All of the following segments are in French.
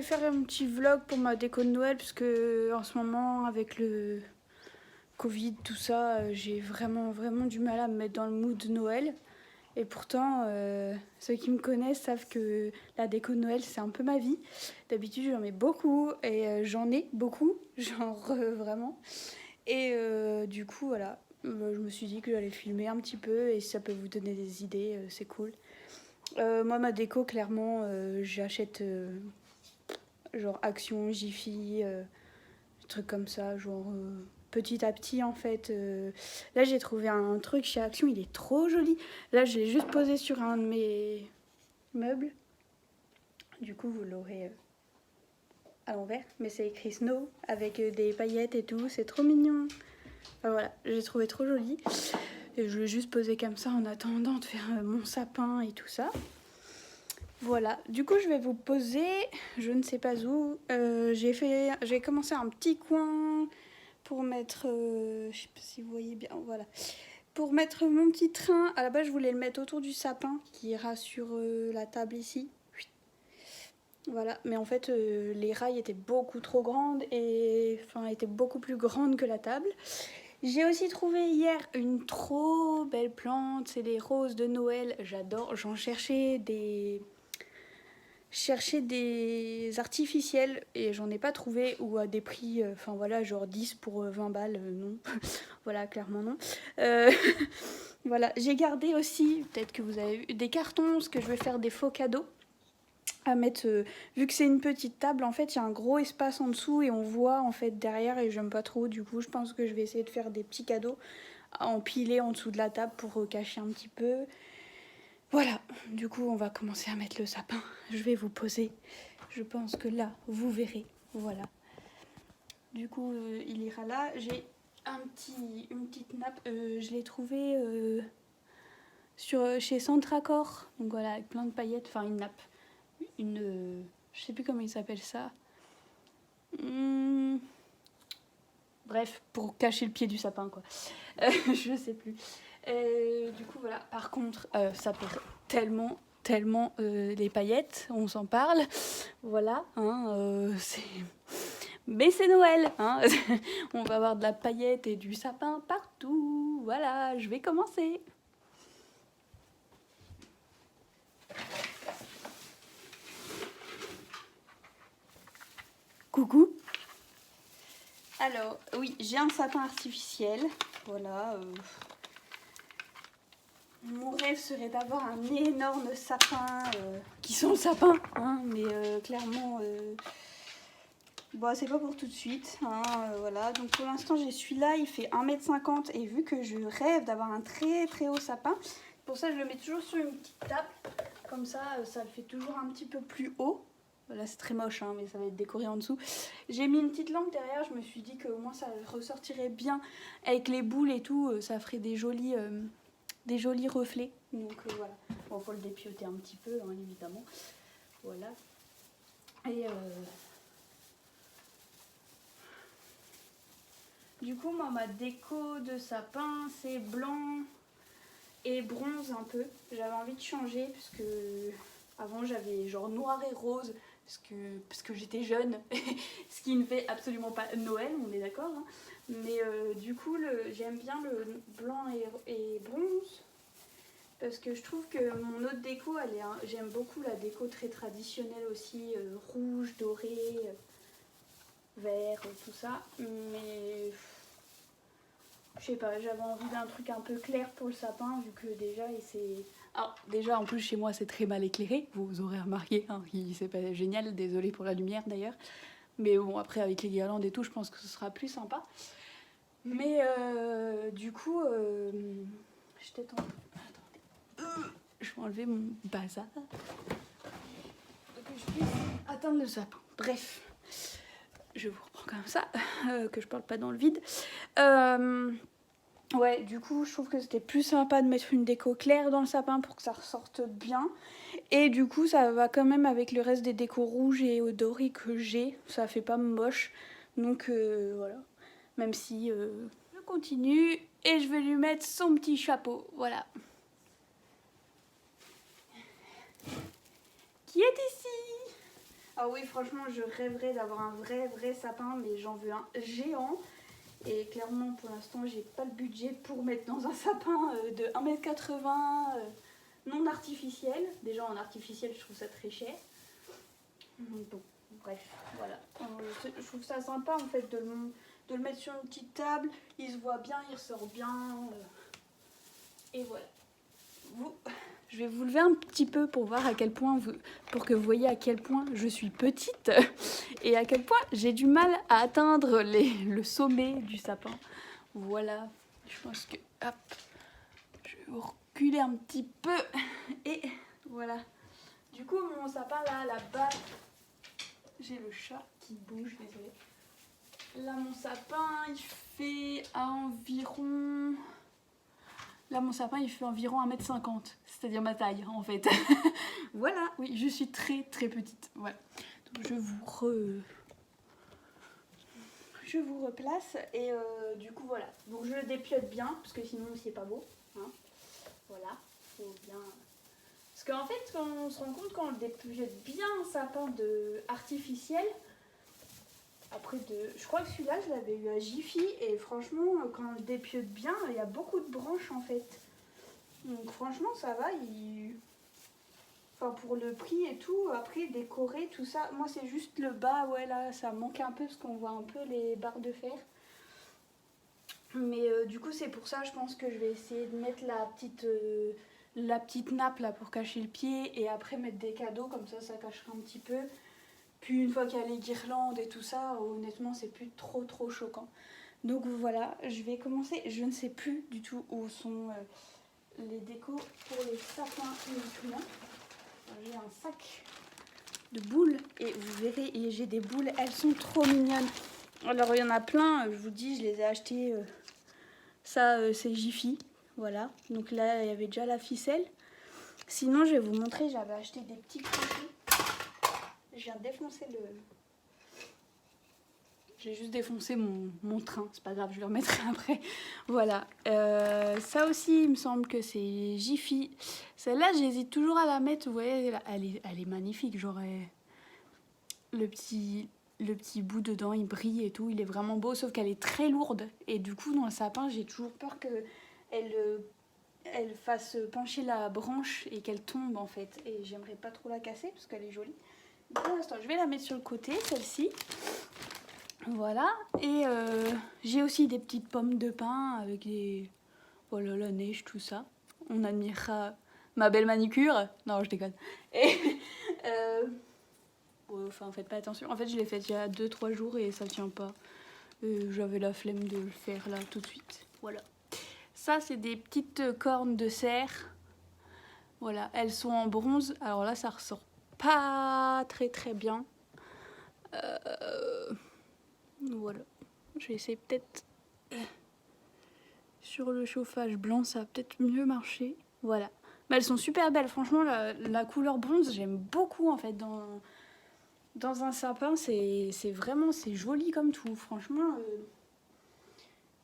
faire un petit vlog pour ma déco de Noël parce que en ce moment avec le Covid, tout ça, j'ai vraiment du mal à me mettre dans le mood de Noël. Et pourtant, ceux qui me connaissent savent que la déco de Noël, c'est un peu ma vie. D'habitude, j'en mets beaucoup et j'en ai beaucoup, genre vraiment. Et du coup, voilà, je me suis dit que j'allais filmer un petit peu et si ça peut vous donner des idées, c'est cool. Moi, ma déco, clairement, j'achète genre Action, Jiffy, des trucs comme ça, genre petit à petit en fait. Là, j'ai trouvé un truc chez Action, il est trop joli. Là, je l'ai juste posé sur un de mes meubles. Du coup, vous l'aurez à l'envers, mais c'est écrit Snow avec des paillettes et tout, c'est trop mignon. Enfin, voilà, j'ai trouvé trop joli. Et je l'ai juste posé comme ça en attendant de faire mon sapin et tout ça. Voilà, du coup je vais vous poser, je ne sais pas où, j'ai commencé un petit coin pour mettre, je sais pas si vous voyez bien, voilà, pour mettre mon petit train. À la base je voulais le mettre autour du sapin qui ira sur la table ici. Voilà, mais en fait les rails étaient beaucoup trop grandes et enfin étaient beaucoup plus grandes que la table. J'ai aussi trouvé hier une trop belle plante, c'est les roses de Noël, j'adore, j'en cherchais des artificiels et j'en ai pas trouvé ou à des prix, enfin voilà, genre 10 pour 20 balles, non. Voilà, clairement non. Euh, voilà, j'ai gardé aussi, peut-être que vous avez vu, des cartons, parce que je vais faire des faux cadeaux à mettre, vu que c'est une petite table, en fait, il y a un gros espace en dessous et on voit en fait derrière et j'aime pas trop, du coup, je pense que je vais essayer de faire des petits cadeaux à empiler en dessous de la table pour cacher un petit peu. Voilà, du coup on va commencer à mettre le sapin. Je vais vous poser. Je pense que là, vous verrez. Voilà. Du coup, il ira là. J'ai une petite nappe. Je l'ai trouvée chez Centracor. Donc voilà, avec plein de paillettes. Enfin, une nappe. Je sais plus comment il s'appelle ça. Bref, pour cacher le pied du sapin, quoi. Je sais plus. Du coup, voilà. Par contre, ça pèse tellement les paillettes, on s'en parle. Voilà, hein, mais c'est Noël, hein. On va avoir de la paillette et du sapin partout. Voilà, je vais commencer. Coucou. Alors, oui, j'ai un sapin artificiel. Voilà. Mon rêve serait d'avoir un énorme sapin qui sent le sapin, hein, mais clairement, bon, c'est pas pour tout de suite. Hein, voilà. Donc pour l'instant, j'ai celui-là, il fait 1,50 m et vu que je rêve d'avoir un très haut sapin, pour ça, je le mets toujours sur une petite table. Comme ça, ça le fait toujours un petit peu plus haut. Là, c'est très moche, hein, mais ça va être décoré en dessous. J'ai mis une petite lampe derrière, je me suis dit qu'au moins ça ressortirait bien avec les boules et tout, ça ferait des jolis reflets. Donc voilà. Bon, faut le dépioter un petit peu, hein, évidemment. Voilà. Et du coup, moi, ma déco de sapin, c'est blanc et bronze un peu. J'avais envie de changer parce que avant j'avais genre noir et rose parce que j'étais jeune, ce qui ne fait absolument pas Noël, on est d'accord. Hein. Mais du coup, j'aime bien le blanc et bronze. Parce que je trouve que mon autre déco, j'aime beaucoup la déco très traditionnelle aussi, rouge, doré, vert, tout ça. Mais je sais pas, j'avais envie d'un truc un peu clair pour le sapin, vu que déjà, alors déjà en plus chez moi c'est très mal éclairé, vous aurez remarqué, hein, c'est pas génial, désolé pour la lumière d'ailleurs. Mais bon, après avec les guirlandes et tout, je pense que ce sera plus sympa. Mais du coup, je t'attends. Je vais enlever mon bazar pour que je puisse atteindre le sapin. Bref, je vous reprends comme ça, que je parle pas dans le vide. Ouais, du coup, je trouve que c'était plus sympa de mettre une déco claire dans le sapin pour que ça ressorte bien. Et du coup, ça va quand même avec le reste des décos rouges et dorés que j'ai. Ça fait pas moche. Donc voilà. Même si je continue et je vais lui mettre son petit chapeau. Voilà. Qui est ici? Ah oui, franchement, je rêverais d'avoir un vrai sapin, mais j'en veux un géant. Et clairement, pour l'instant, j'ai pas le budget pour mettre dans un sapin de 1,80 m non artificiel. Déjà, en artificiel, je trouve ça très cher. Bon, bref, voilà. Je trouve ça sympa, en fait, de le mettre sur une petite table. Il se voit bien, il ressort bien. Et voilà. Je vais vous lever un petit peu pour voir à quel point pour que vous voyez à quel point je suis petite et à quel point j'ai du mal à atteindre le sommet du sapin. Voilà, je pense que hop, je vais vous reculer un petit peu et voilà. Du coup, mon sapin là-bas, j'ai le chat qui bouge, désolé. Là, mon sapin, il fait environ. Là, mon sapin, il fait environ 1,50 m, c'est-à-dire ma taille, en fait. Voilà, oui, je suis très petite. Voilà. Donc, je vous replace et du coup, voilà. Donc, je le dépiote bien, parce que sinon, c'est pas beau. Hein. Voilà, faut bien... Parce qu'en fait, quand on se rend compte quand on dépiote bien un sapin artificiel, après je crois que celui-là, je l'avais eu à Jiffy, et franchement, quand on le dépiote bien, il y a beaucoup de branches, en fait. Donc franchement ça va, enfin pour le prix et tout, après décorer tout ça, moi c'est juste le bas, ouais là ça manque un peu parce qu'on voit un peu les barres de fer. Mais du coup c'est pour ça je pense que je vais essayer de mettre la petite nappe là pour cacher le pied et après mettre des cadeaux comme ça cachera un petit peu. Puis une fois qu'il y a les guirlandes et tout ça, honnêtement c'est plus trop choquant. Donc voilà, je vais commencer, je ne sais plus du tout où sont... les décos pour les sapins uniquement. J'ai un sac de boules et vous verrez, j'ai des boules, elles sont trop mignonnes. Alors il y en a plein, je vous dis, je les ai achetées, ça c'est Jiffy, voilà. Donc là il y avait déjà la ficelle. Sinon je vais vous montrer, j'avais acheté des petits crochets. Je viens de défoncer J'ai juste défoncé mon train, c'est pas grave, je le remettrai après. Voilà, ça aussi il me semble que c'est Jiffy. Celle-là j'hésite toujours à la mettre, vous voyez, elle est magnifique. J'aurais le petit bout dedans, il brille et tout, il est vraiment beau, sauf qu'elle est très lourde. Et du coup dans le sapin j'ai toujours peur qu'elle fasse pencher la branche et qu'elle tombe en fait. Et j'aimerais pas trop la casser parce qu'elle est jolie. Pour l'instant je vais la mettre sur le côté, celle-ci. Voilà, et j'ai aussi des petites pommes de pin avec des... Voilà, la neige, tout ça. On admirera ma belle manicure. Non, je déconne. Et... enfin, faites pas attention. En fait, je l'ai faite il y a 2-3 jours et ça tient pas. J'avais la flemme de le faire là tout de suite. Voilà. Ça, c'est des petites cornes de cerf. Voilà, elles sont en bronze. Alors là, ça ressort pas très bien. Voilà, je vais essayer peut-être sur le chauffage blanc, ça va peut-être mieux marcher. Voilà, mais elles sont super belles, franchement la couleur bronze j'aime beaucoup en fait dans un sapin, c'est vraiment c'est joli comme tout, franchement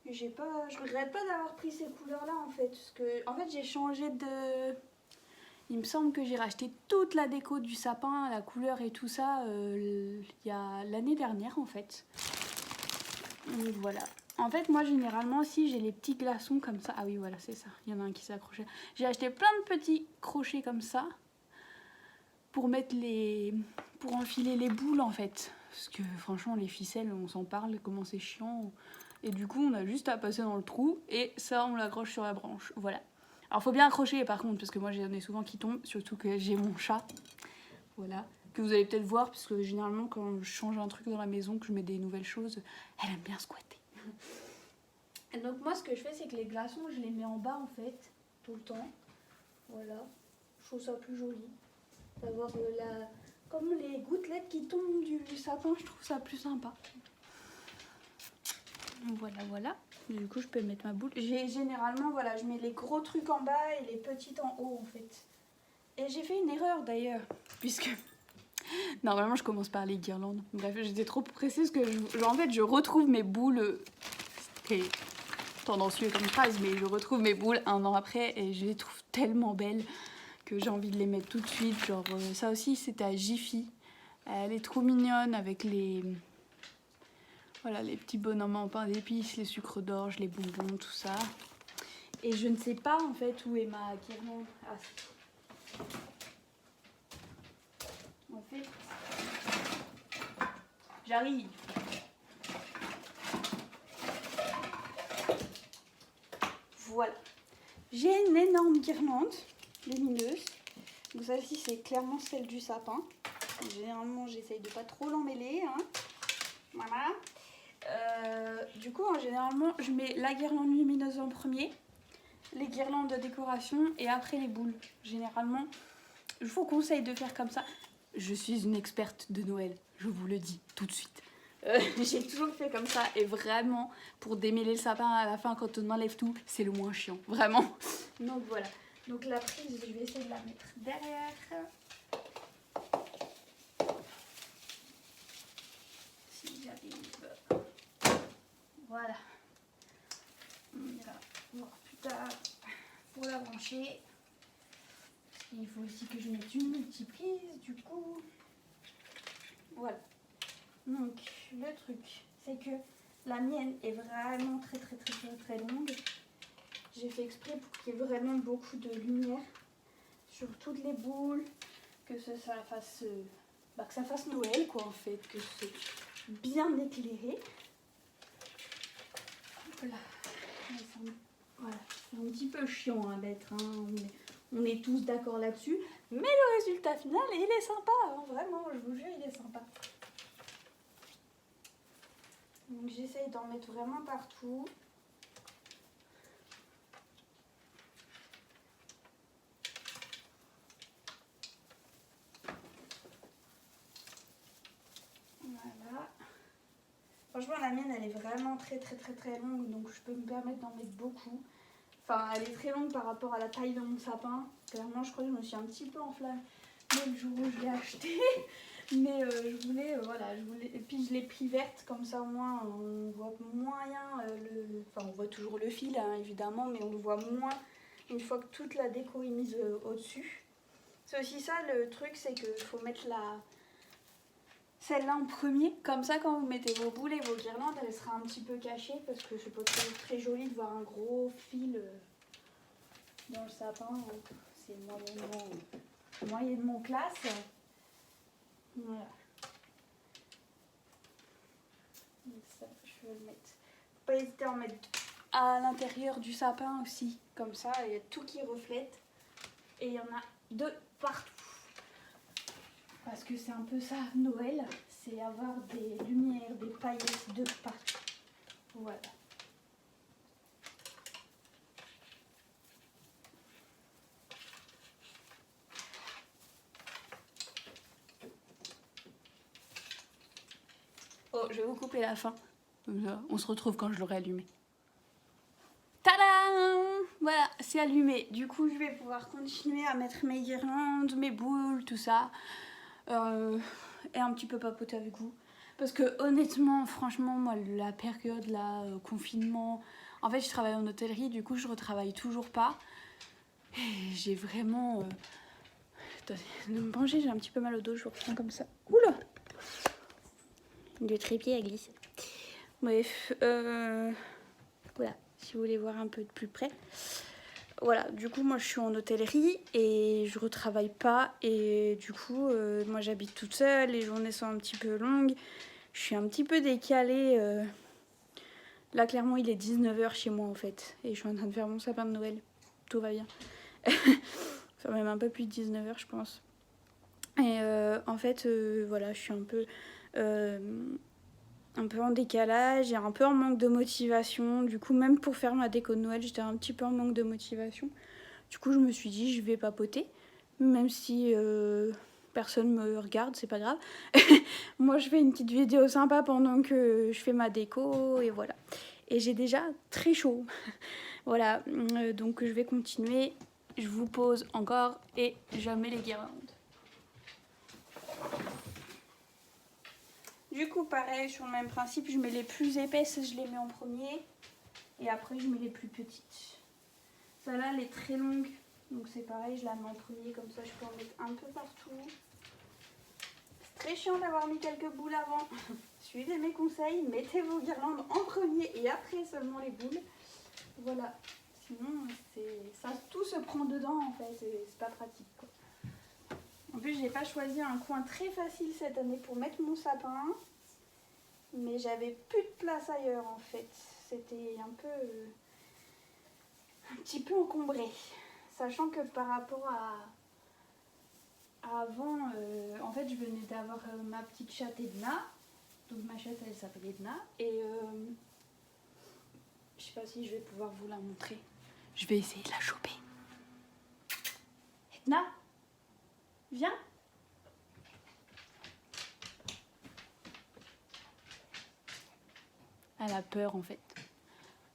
je regrette pas d'avoir pris ces couleurs là en fait, parce que en fait j'ai changé de... Il me semble que j'ai racheté toute la déco du sapin, la couleur et tout ça il y a l'année dernière en fait. Donc voilà. En fait, moi, généralement, si j'ai les petits glaçons comme ça... Ah oui, voilà, c'est ça. Il y en a un qui s'est accroché. J'ai acheté plein de petits crochets comme ça pour mettre pour enfiler les boules, en fait. Parce que, franchement, les ficelles, on s'en parle, comment c'est chiant. Et du coup, on a juste à passer dans le trou et ça, on l'accroche sur la branche. Voilà. Alors, faut bien accrocher, par contre, parce que moi, j'en ai souvent qui tombent, surtout que j'ai mon chat. Voilà. Que vous allez peut-être voir, parce que généralement, quand je change un truc dans la maison, que je mets des nouvelles choses, elle aime bien squatter. Et donc moi ce que je fais c'est que les glaçons je les mets en bas en fait tout le temps, voilà, je trouve ça plus joli d'avoir comme les gouttelettes qui tombent du sapin, je trouve ça plus sympa. Voilà, du coup je peux mettre ma boule. Généralement voilà, je mets les gros trucs en bas et les petites en haut en fait. Et j'ai fait une erreur d'ailleurs, puisque normalement je commence par les guirlandes. Bref, j'étais trop pressée parce que en fait je retrouve mes boules. C'est tendancieux comme phrase, mais je retrouve mes boules un an après et je les trouve tellement belles que j'ai envie de les mettre tout de suite. Genre ça aussi c'était à Jiffy. Elle est trop mignonne avec voilà, les petits bonhommes en pain d'épices, les sucres d'orge, les bonbons, tout ça. Et je ne sais pas en fait où est ma guirlande. Ah, si. En fait, j'arrive. Voilà. J'ai une énorme guirlande lumineuse. Donc celle-ci, c'est clairement celle du sapin. Généralement, j'essaye de pas trop l'emmêler. Hein. Voilà. Du coup, généralement, je mets la guirlande lumineuse en premier, les guirlandes de décoration et après les boules. Généralement, je vous conseille de faire comme ça. Je suis une experte de Noël, je vous le dis tout de suite. J'ai toujours fait comme ça et vraiment, pour démêler le sapin à la fin quand on enlève tout, c'est le moins chiant, vraiment. Donc voilà. Donc la prise, je vais essayer de la mettre derrière. Si j'arrive. Voilà. On ira voir plus tard pour la brancher. Il faut aussi que je mette une multiprise du coup. Voilà. Donc le truc, c'est que la mienne est vraiment très longue. J'ai fait exprès pour qu'il y ait vraiment beaucoup de lumière sur toutes les boules, que ça fasse, que ça fasse Noël quoi en fait, que c'est bien éclairé. Voilà. Voilà, c'est un petit peu chiant à mettre, hein. On est tous d'accord là-dessus, mais le résultat final, il est sympa, hein. Vraiment, je vous jure, il est sympa. Donc j'essaye d'en mettre vraiment partout. Voilà. Franchement, la mienne, elle est vraiment très longue, donc je peux me permettre d'en mettre beaucoup. Enfin, elle est très longue par rapport à la taille de mon sapin. Clairement, je crois que je me suis un petit peu enflammée le jour où je l'ai acheté. Mais je voulais, voilà, et puis je l'ai pris verte, comme ça au moins on voit moyen enfin on voit toujours le fil hein, évidemment, mais on le voit moins une fois que toute la déco est mise au-dessus. C'est aussi ça le truc, c'est qu'il faut mettre celle-là en premier, comme ça quand vous mettez vos boules et vos guirlandes, elle sera un petit peu cachée parce que c'est pas très joli de voir un gros fil dans le sapin, c'est moyennement classe. Voilà. Donc ça, je vais le mettre. Faut pas hésiter à en mettre à l'intérieur du sapin aussi, comme ça, il y a tout qui reflète et il y en a de partout. Parce que c'est un peu ça, Noël, c'est avoir des lumières, des paillettes de partout. Voilà. Oh, je vais vous couper la fin. On se retrouve quand je l'aurai allumé. Tadam! Voilà, c'est allumé. Du coup, je vais pouvoir continuer à mettre mes guirlandes, mes boules, tout ça. Et un petit peu papoter avec vous. Parce que honnêtement, franchement, moi, la période, là, confinement... En fait, je travaille en hôtellerie, du coup, je retravaille toujours pas. Et j'ai vraiment... Attendez, de me pencher, j'ai un petit peu mal au dos, je reprends comme ça. Oula! Le trépied a glissé. Bref, voilà, si vous voulez voir un peu de plus près. Voilà, du coup, moi, je suis en hôtellerie et je retravaille pas. Et du coup, moi, j'habite toute seule, les journées sont un petit peu longues. Je suis un petit peu décalée. Là, clairement, il est 19h chez moi, en fait. Et je suis en train de faire mon sapin de Noël. Tout va bien. Enfin, même un peu plus de 19h, je pense. Et en fait, voilà, je suis un peu en décalage et un peu en manque de motivation. Du coup, même pour faire ma déco de Noël, j'étais un petit peu en manque de motivation. Du coup, je me suis dit, je vais papoter. Même si personne me regarde, c'est pas grave. Moi, je fais une petite vidéo sympa pendant que je fais ma déco et voilà. Et j'ai déjà très chaud. Voilà, donc je vais continuer. Je vous pose encore et je mets les guirlandes. Du coup, pareil, sur le même principe, je mets les plus épaisses, je les mets en premier. Et après, je mets les plus petites. Celle-là, elle est très longue. Donc c'est pareil, je la mets en premier, comme ça je peux en mettre un peu partout. C'est très chiant d'avoir mis quelques boules avant. Suivez mes conseils, mettez vos guirlandes en premier et après seulement les boules. Voilà, sinon ça tout se prend dedans en fait, c'est pas pratique quoi. En plus j'ai pas choisi un coin très facile cette année pour mettre mon sapin, mais j'avais plus de place ailleurs en fait. C'était un petit peu encombré, sachant que par rapport à avant, en fait je venais d'avoir ma petite chatte Edna, donc ma chatte elle s'appelle Edna, et je sais pas si je vais pouvoir vous la montrer. Je vais essayer de la choper. Edna, viens. Elle a peur en fait.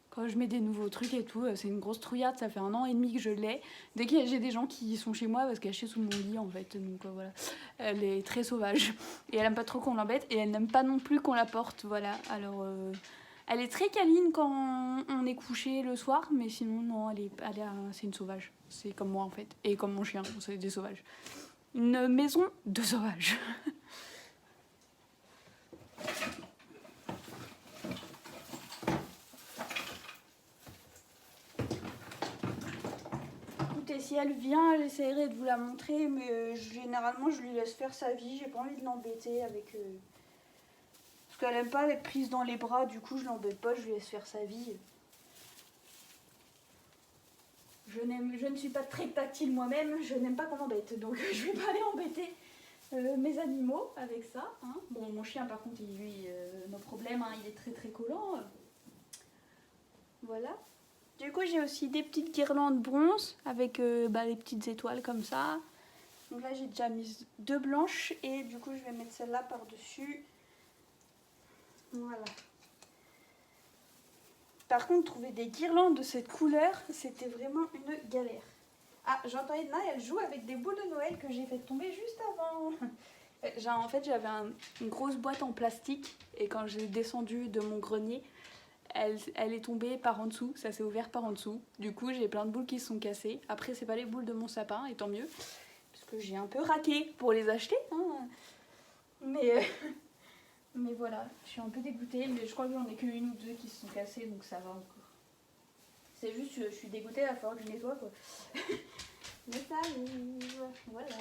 Quand je mets des nouveaux trucs et tout, c'est une grosse trouillarde, ça fait 1 an et demi que je l'ai. Dès que j'ai des gens qui sont chez moi, parce qu'elle est cachée sous mon lit en fait, donc voilà. Elle est très sauvage et elle aime pas trop qu'on l'embête et elle n'aime pas non plus qu'on la porte, voilà. Alors elle est très câline quand on est couché le soir, mais sinon non, c'est une sauvage. C'est comme moi en fait, et comme mon chien, c'est des sauvages. Une maison de sauvages. Et si elle vient, j'essaierai de vous la montrer, mais généralement je lui laisse faire sa vie, j'ai pas envie de l'embêter avec... Parce qu'elle aime pas être prise dans les bras, du coup je l'embête pas, je lui laisse faire sa vie. Je ne suis pas très tactile moi-même, je n'aime pas qu'on m'embête, donc je vais pas aller embêter mes animaux avec ça. Hein. Bon, mon chien par contre, lui, nos problèmes, hein, il est très très collant. Voilà. Du coup, j'ai aussi des petites guirlandes bronze avec les petites étoiles comme ça. Donc là, j'ai déjà mis 2 blanches et du coup, je vais mettre celle-là par-dessus. Voilà. Par contre, trouver des guirlandes de cette couleur, c'était vraiment une galère. Ah, j'entends Edna, elle joue avec des boules de Noël que j'ai fait tomber juste avant. En fait, j'avais une grosse boîte en plastique et quand j'ai descendu de mon grenier, elle est tombée par en dessous, ça s'est ouvert par en dessous. Du coup, j'ai plein de boules qui se sont cassées. Après, c'est pas les boules de mon sapin, et tant mieux. Parce que j'ai un peu raqué pour les acheter. Hein. Mais voilà, je suis un peu dégoûtée. Mais je crois que j'en ai qu'une ou 2 qui se sont cassées, donc ça va encore. C'est juste, je suis dégoûtée, il va falloir que je nettoie quoi. Mais ça arrive, voilà.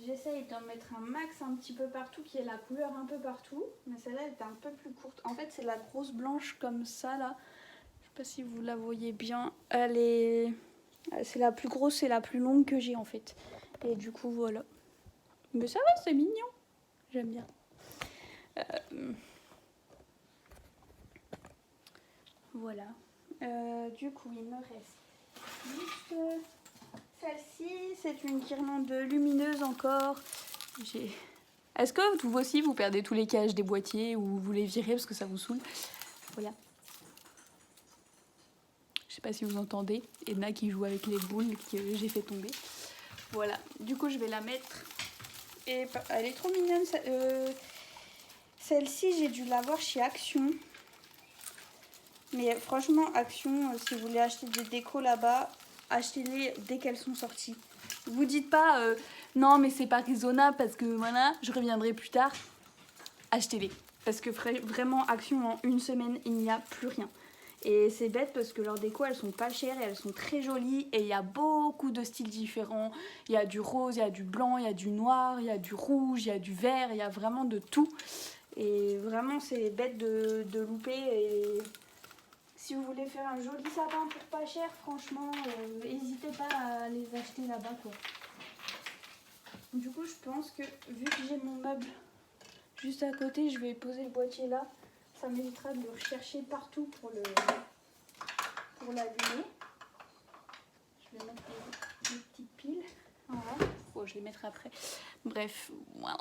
J'essaye d'en mettre un max un petit peu partout, qui ait la couleur un peu partout. Mais celle-là, elle est un peu plus courte. En fait, c'est la grosse blanche comme ça, là. Je sais pas si vous la voyez bien. C'est la plus grosse et la plus longue que j'ai, en fait. Et du coup, voilà. Mais ça va, c'est mignon. J'aime bien. Voilà. Du coup, il me reste juste... Celle-ci, c'est une guirlande lumineuse encore. Est-ce que vous aussi, vous perdez tous les cages des boîtiers ou vous les virez parce que ça vous saoule? Voilà. Je sais pas si vous entendez. Edna qui joue avec les boules que j'ai fait tomber. Voilà. Du coup, je vais la mettre. Et elle est trop mignonne. Celle-ci, j'ai dû l'avoir chez Action. Mais franchement, Action, si vous voulez acheter des décos là-bas, achetez-les dès qu'elles sont sorties. Vous dites pas non mais c'est pas raisonnable parce que voilà, je reviendrai plus tard. Achetez-les. Parce que vraiment, Action, en 1 semaine, il n'y a plus rien. Et c'est bête parce que leurs décos, elles sont pas chères et elles sont très jolies. Et il y a beaucoup de styles différents. Il y a du rose, il y a du blanc, il y a du noir, il y a du rouge, il y a du vert, il y a vraiment de tout. Et vraiment, c'est bête de louper. Et si vous voulez faire un joli sapin pour pas cher, franchement, n'hésitez pas à les acheter là-bas, quoi. Du coup, je pense que vu que j'ai mon meuble juste à côté, je vais poser le boîtier là. Ça m'évitera de le rechercher partout pour l'allumer. Je vais mettre des petites piles. Voilà. Bon, je les mettrai après. Bref, voilà.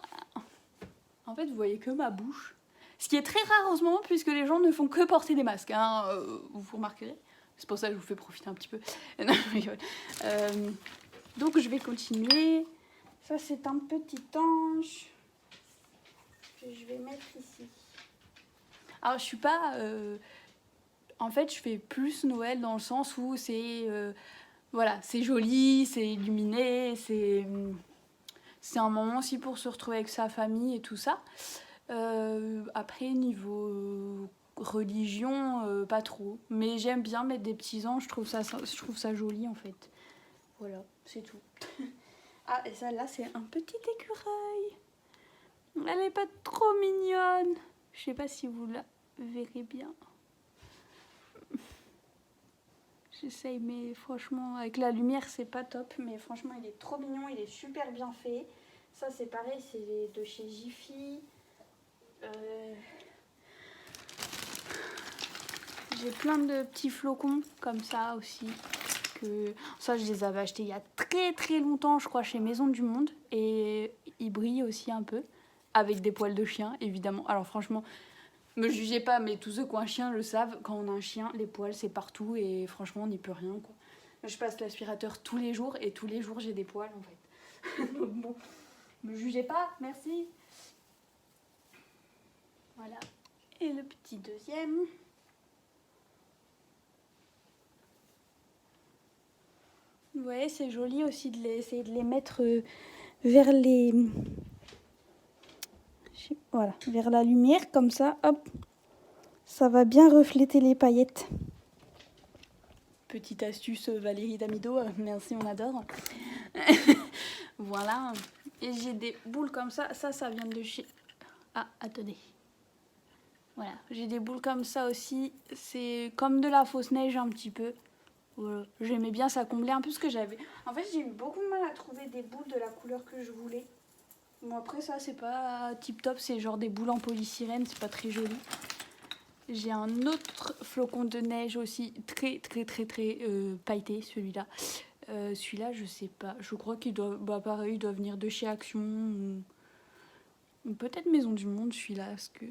En fait, vous voyez que ma bouche. Ce qui est très rare en ce moment puisque les gens ne font que porter des masques. Hein. Vous remarquerez. C'est pour ça que je vous fais profiter un petit peu. Donc, je vais continuer. Ça, c'est un petit ange que je vais mettre ici. Alors, je suis pas... En fait, je fais plus Noël dans le sens où c'est voilà, c'est joli, c'est illuminé, c'est un moment aussi pour se retrouver avec sa famille et tout ça. Après, niveau religion, pas trop. Mais j'aime bien mettre des petits anges, je trouve ça joli en fait. Voilà, c'est tout. Ah, et celle-là, c'est un petit écureuil. Elle est pas trop mignonne. Je sais pas si vous la verrez bien. J'essaye, mais franchement, avec la lumière, c'est pas top. Mais franchement, il est trop mignon, il est super bien fait. Ça, c'est pareil, c'est de chez Jiffy. J'ai plein de petits flocons comme ça aussi. Ça, je les avais achetés il y a très très longtemps, je crois, chez Maison du Monde. Et ils brillent aussi un peu. Avec des poils de chien, évidemment. Alors franchement, me jugez pas, mais tous ceux qui ont un chien le savent. Quand on a un chien, les poils, c'est partout. Et franchement, on n'y peut rien, quoi. Je passe l'aspirateur tous les jours. Et tous les jours, j'ai des poils, en fait. Donc bon, me jugez pas, merci. Voilà. Et le petit deuxième. Vous voyez, c'est joli aussi d'essayer de les mettre vers les... Voilà, vers la lumière, comme ça, hop, ça va bien refléter les paillettes. Petite astuce Valérie Damido, merci, on adore. Voilà, et j'ai des boules comme ça vient de chez... Ah, attendez. Voilà, j'ai des boules comme ça aussi, c'est comme de la fausse neige un petit peu. Voilà. J'aimais bien, ça comblait un peu ce que j'avais. En fait, j'ai eu beaucoup de mal à trouver des boules de la couleur que je voulais. Bon, après, ça, c'est pas tip top, c'est genre des boules en polystyrène, c'est pas très joli. J'ai un autre flocon de neige aussi, très pailleté, celui-là. Celui-là, je sais pas, je crois qu'il doit, pareil, il doit venir de chez Action ou peut-être Maison du Monde, celui-là, parce que...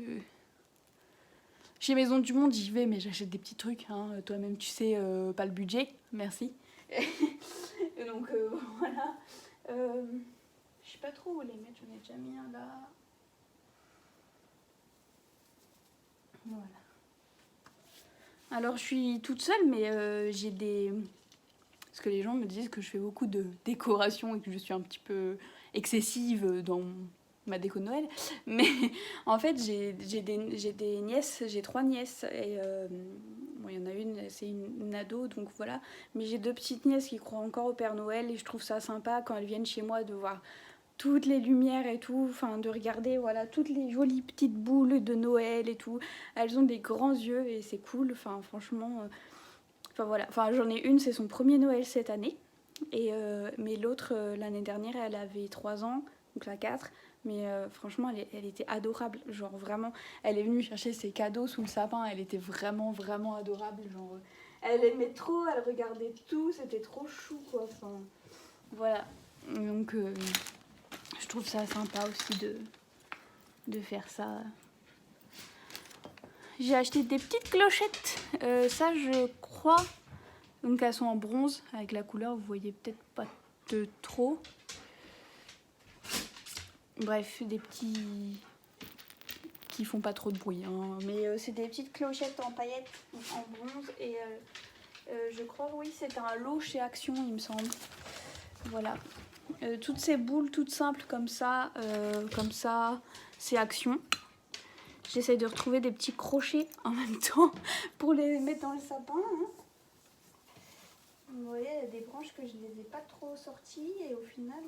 Chez Maison du Monde, j'y vais, mais j'achète des petits trucs. Hein. Toi-même, tu sais, pas le budget. Merci. Et donc, voilà. Je sais pas trop où les mettre. J'en ai déjà mis un là. Voilà. Alors, je suis toute seule, mais j'ai des... Parce que les gens me disent que je fais beaucoup de décoration et que je suis un petit peu excessive dans ma déco de Noël. Mais en fait, j'ai des nièces, j'ai 3 nièces. Et bon, il y en a une, c'est une ado, donc voilà. Mais j'ai 2 petites nièces qui croient encore au Père Noël et je trouve ça sympa quand elles viennent chez moi de voir toutes les lumières et tout, enfin de regarder voilà toutes les jolies petites boules de Noël et tout. Elles ont des grands yeux et c'est cool, enfin franchement... Enfin voilà, enfin j'en ai une, c'est son premier Noël cette année. Et, mais l'autre, l'année dernière, elle avait 3 ans, donc la 4. Mais franchement, elle était adorable. Genre vraiment, elle est venue chercher ses cadeaux sous le sapin. Elle était vraiment adorable. Genre, elle aimait trop, elle regardait tout. C'était trop chou quoi. Enfin, voilà. Donc je trouve ça sympa aussi de faire ça. J'ai acheté des petites clochettes. Ça, je crois. Donc elles sont en bronze avec la couleur. Vous voyez peut-être pas de trop. Bref, des petits qui font pas trop de bruit. Hein. Mais c'est des petites clochettes en paillettes, en bronze. Et je crois, oui, c'est un lot chez Action, il me semble. Voilà. Toutes ces boules toutes simples comme ça, c'est Action. J'essaye de retrouver des petits crochets en même temps pour les mettre dans le sapin. Hein. Vous voyez, il y a des branches que je ne les ai pas trop sorties et au final,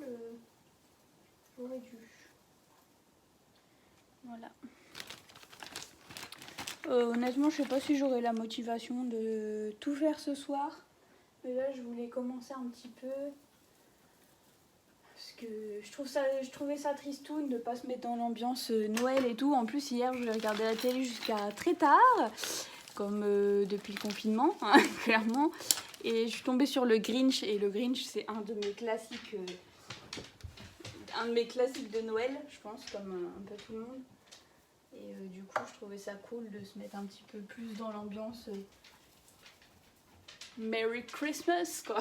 j'aurais dû. Voilà. Honnêtement, je sais pas si j'aurai la motivation de tout faire ce soir. Mais là, je voulais commencer un petit peu. Parce que je trouvais ça tristoun de pas se mettre dans l'ambiance Noël et tout. En plus, hier, je regardais la télé jusqu'à très tard. Comme depuis le confinement, hein, clairement. Et je suis tombée sur le Grinch. Et le Grinch, c'est un de mes classiques. Un de mes classiques de Noël, je pense, comme un peu tout le monde. Et du coup, je trouvais ça cool de se mettre un petit peu plus dans l'ambiance Merry Christmas, quoi.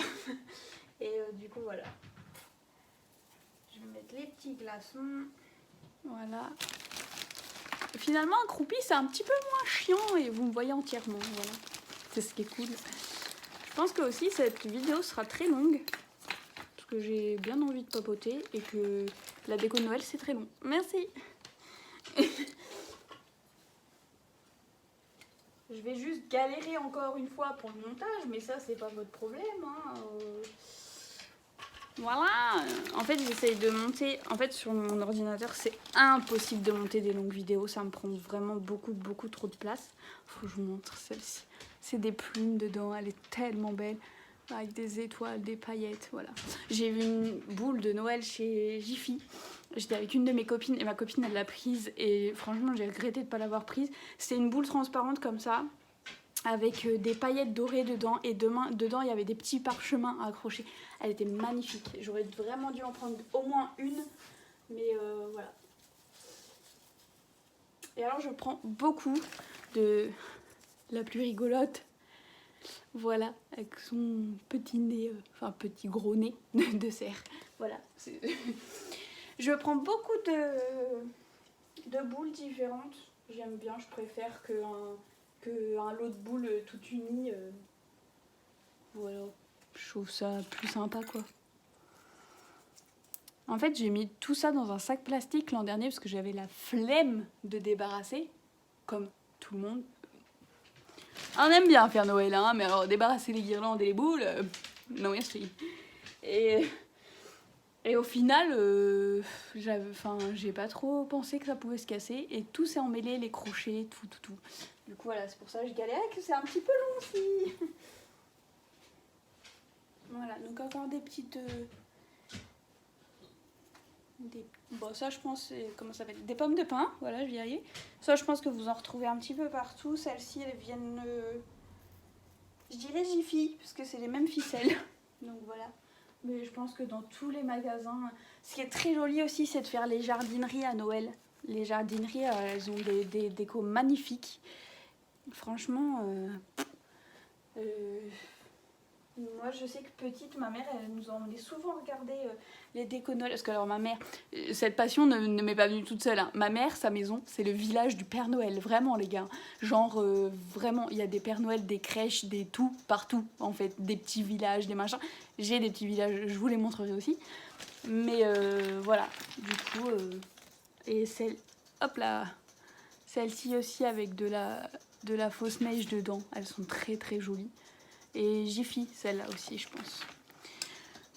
Et du coup, voilà. Je vais mettre les petits glaçons. Voilà. Et finalement, accroupi, c'est un petit peu moins chiant et vous me voyez entièrement. Voilà. C'est ce qui est cool. Je pense que aussi cette vidéo sera très longue. Parce que j'ai bien envie de papoter et que la déco de Noël c'est très long. Merci. Je vais juste galérer encore une fois pour le montage, mais ça c'est pas votre problème. Hein. Voilà. En fait j'essaye de monter. En fait sur mon ordinateur c'est impossible de monter des longues vidéos. Ça me prend vraiment beaucoup trop de place. Faut que je vous montre celle-ci. C'est des plumes dedans, elle est tellement belle. Avec des étoiles, des paillettes, voilà. J'ai vu une boule de Noël chez Jiffy. J'étais avec une de mes copines et ma copine elle l'a prise et franchement j'ai regretté de ne pas l'avoir prise. C'était une boule transparente comme ça avec des paillettes dorées dedans et dedans il y avait des petits parchemins accrochés. Elle était magnifique. J'aurais vraiment dû en prendre au moins une, mais voilà. Et alors je prends beaucoup de la plus rigolote. Voilà, avec son petit nez, enfin petit gros nez de cerf. Voilà. Je prends beaucoup de boules différentes. J'aime bien, je préfère qu'un lot de boules toutes unies. Voilà, je trouve ça plus sympa quoi. En fait, j'ai mis tout ça dans un sac plastique l'an dernier parce que j'avais la flemme de débarrasser, comme tout le monde. On aime bien faire Noël, hein, mais alors débarrasser les guirlandes et les boules, non merci. Et au final, j'ai pas trop pensé que ça pouvait se casser et tout s'est emmêlé, les crochets, tout. Du coup voilà, c'est pour ça que je galérais, que c'est un petit peu long aussi. Voilà, donc encore des petites... Bon, ça je pense, comment ça s'appelle, des pommes de pin, voilà, je vais y arriver. Ça je pense que vous en retrouvez un petit peu partout. Celles-ci elles viennent, je dirais Jiffy, parce que c'est les mêmes ficelles. Donc voilà, mais je pense que dans tous les magasins, ce qui est très joli aussi c'est de faire les jardineries à Noël. Les jardineries elles ont des décos magnifiques. Franchement, moi je sais que petite, ma mère elle nous emmenait souvent regarder les décos de Noël. Parce que alors ma mère, cette passion ne m'est pas venue toute seule. Hein. Ma mère, sa maison, c'est le village du Père Noël. Vraiment les gars. Genre vraiment, il y a des Pères Noël, des crèches, des tout, partout en fait. Des petits villages, des machins. J'ai des petits villages, je vous les montrerai aussi. Mais voilà, du coup, et hop là, celle-ci aussi avec de la fausse neige dedans. Elles sont très jolies. Et Jiffy, celle-là aussi, je pense.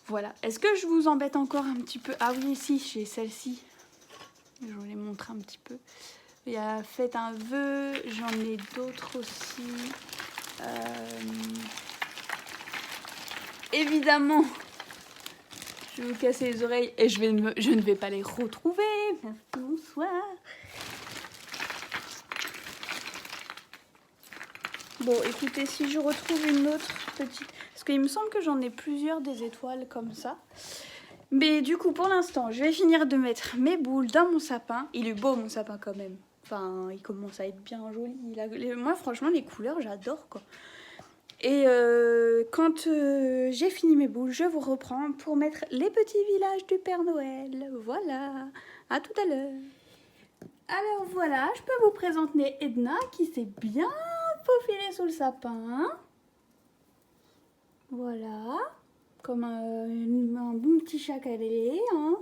Voilà. Est-ce que je vous embête encore un petit peu? Ah oui, si, j'ai celle-ci. Je vous les montre un petit peu. Il y a Faites un vœu. J'en ai d'autres aussi. Évidemment, je vais vous casser les oreilles et je ne vais pas les retrouver. Merci, bonsoir. Bon, écoutez, si je retrouve une autre petite... Parce qu'il me semble que j'en ai plusieurs des étoiles comme ça. Mais du coup, pour l'instant, je vais finir de mettre mes boules dans mon sapin. Il est beau, mon sapin, quand même. Enfin, il commence à être bien joli. Moi, franchement, les couleurs, j'adore, quoi. Et quand j'ai fini mes boules, je vous reprends pour mettre les petits villages du Père Noël. Voilà. À tout à l'heure. Alors, voilà, je peux vous présenter Edna, qui s'est bien... faufilée sous le sapin. Voilà. Comme un bon petit chat qu'elle est. Hein.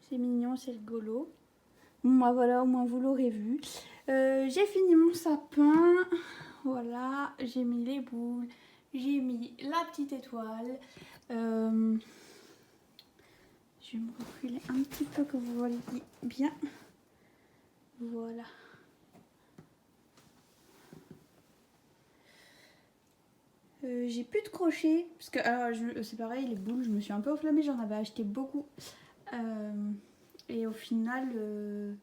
C'est mignon, c'est rigolo. Moi, voilà, au moins vous l'aurez vu. J'ai fini mon sapin. Voilà, j'ai mis les boules. J'ai mis la petite étoile. Je vais me reculer un petit peu que vous voyez bien. Voilà. J'ai plus de crochets parce que c'est pareil, les boules je me suis un peu enflammée, j'en avais acheté beaucoup et au final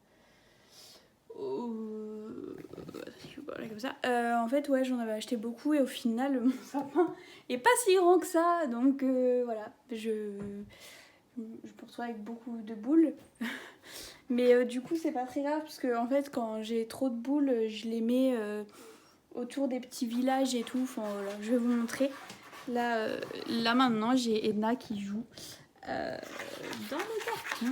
comme ça, en fait ouais j'en avais acheté beaucoup et au final mon sapin est pas si grand que ça donc voilà je me retrouve avec beaucoup de boules. Mais du coup c'est pas très grave parce que en fait quand j'ai trop de boules je les mets autour des petits villages et tout. Enfin voilà, je vais vous montrer. Là maintenant j'ai Edna qui joue dans le carton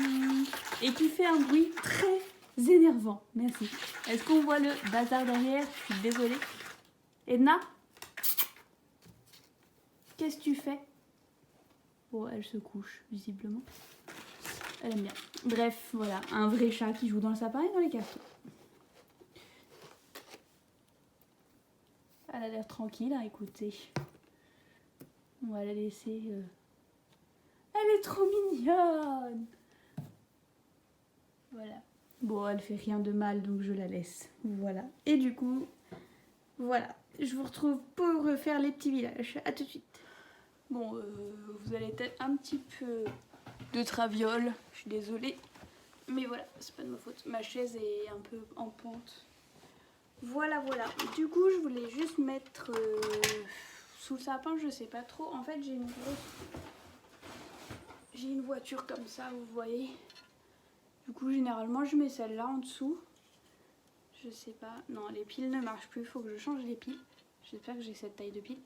et qui fait un bruit très énervants. Merci. Est-ce qu'on voit le bazar derrière? Je suis désolée. Edna? Qu'est-ce que tu fais? Oh, elle se couche, visiblement. Elle aime bien. Bref, voilà, un vrai chat qui joue dans le sapin et dans les cartons. Elle a l'air tranquille, hein, écoutez. On va la laisser... Elle est trop mignonne! Voilà. Bon, elle fait rien de mal, donc je la laisse. Voilà. Et du coup, voilà. Je vous retrouve pour refaire les petits villages. A tout de suite. Bon, vous allez être un petit peu de traviole. Je suis désolée. Mais voilà, c'est pas de ma faute. Ma chaise est un peu en pente. Voilà, voilà. Du coup, je voulais juste mettre sous le sapin, je sais pas trop. En fait, j'ai une voiture comme ça, vous voyez. Du coup, généralement, je mets celle-là en dessous. Je sais pas. Non, les piles ne marchent plus. Il faut que je change les piles. J'espère que j'ai cette taille de pile.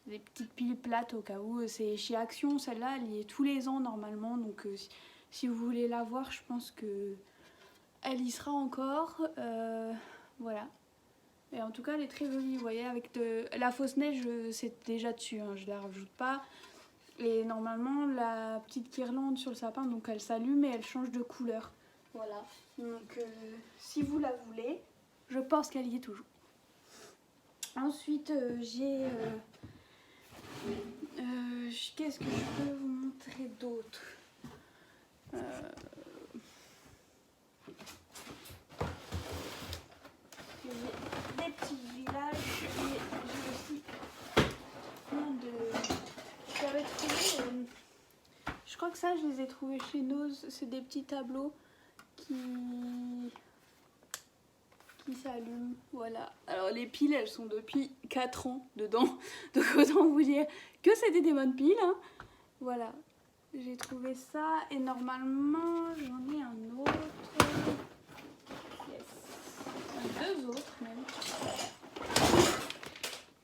Des petites piles plates au cas où. C'est chez Action, celle-là, elle y est tous les ans normalement. Donc, si vous voulez la voir, je pense que elle y sera encore. Voilà. Et en tout cas, elle est très jolie. Vous voyez, avec la fausse neige, c'est déjà dessus. Hein, je la rajoute pas. Et normalement, la petite guirlande sur le sapin, donc elle s'allume et elle change de couleur. Voilà. Donc, si vous la voulez, je pense qu'elle y est toujours. Ensuite, j'ai... qu'est-ce que je peux vous montrer d'autre? J'ai des petits villages et j'ai aussi plein de... J'avais trouvé... je crois que ça, je les ai trouvés chez Nose. C'est des petits tableaux qui s'allument. Voilà. Alors, les piles, elles sont depuis 4 ans dedans. Donc, autant vous dire que c'était des bonnes piles. Hein. Voilà. J'ai trouvé ça. Et normalement, j'en ai un autre. Yes. 2 autres, même.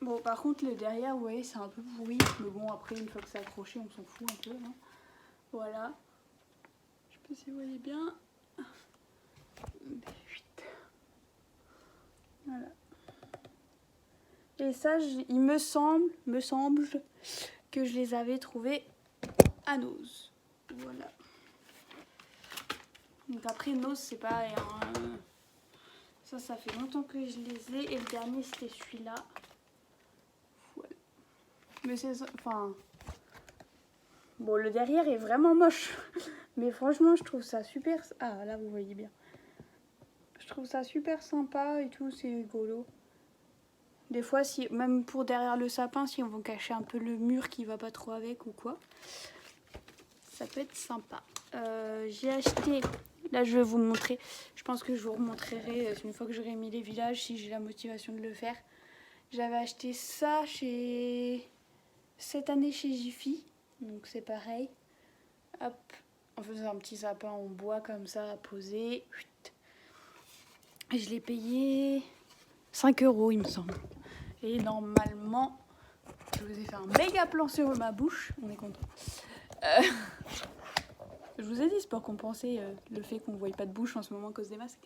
Bon, par contre, le derrière, vous voyez, c'est un peu pourri. Mais bon, après, une fois que c'est accroché, on s'en fout un peu. Hein. Voilà. Je sais pas si vous voyez bien. Voilà. Et ça, il me semble que je les avais trouvés à Nose. Voilà. Donc après, Nose, c'est pareil. Hein. Ça fait longtemps que je les ai. Et le dernier, c'était celui-là. Voilà. Mais c'est... Enfin... Bon, le derrière est vraiment moche. Mais franchement, je trouve ça super... Ah, là, vous voyez bien. Je trouve ça super sympa et tout, c'est rigolo. Des fois, si, même pour derrière le sapin, si on veut cacher un peu le mur qui va pas trop avec ou quoi, ça peut être sympa. J'ai acheté, là je vais vous montrer, je pense que je vous remontrerai une fois que j'aurai mis les villages, si j'ai la motivation de le faire. J'avais acheté ça cette année chez Jiffy, donc c'est pareil. Hop, on faisait un petit sapin en bois comme ça à poser. Et je l'ai payé 5 € il me semble. Et normalement, je vous ai fait un méga plan sur ma bouche. On est content. Je vous ai dit, c'est pour compenser le fait qu'on ne voit pas de bouche en ce moment à cause des masques.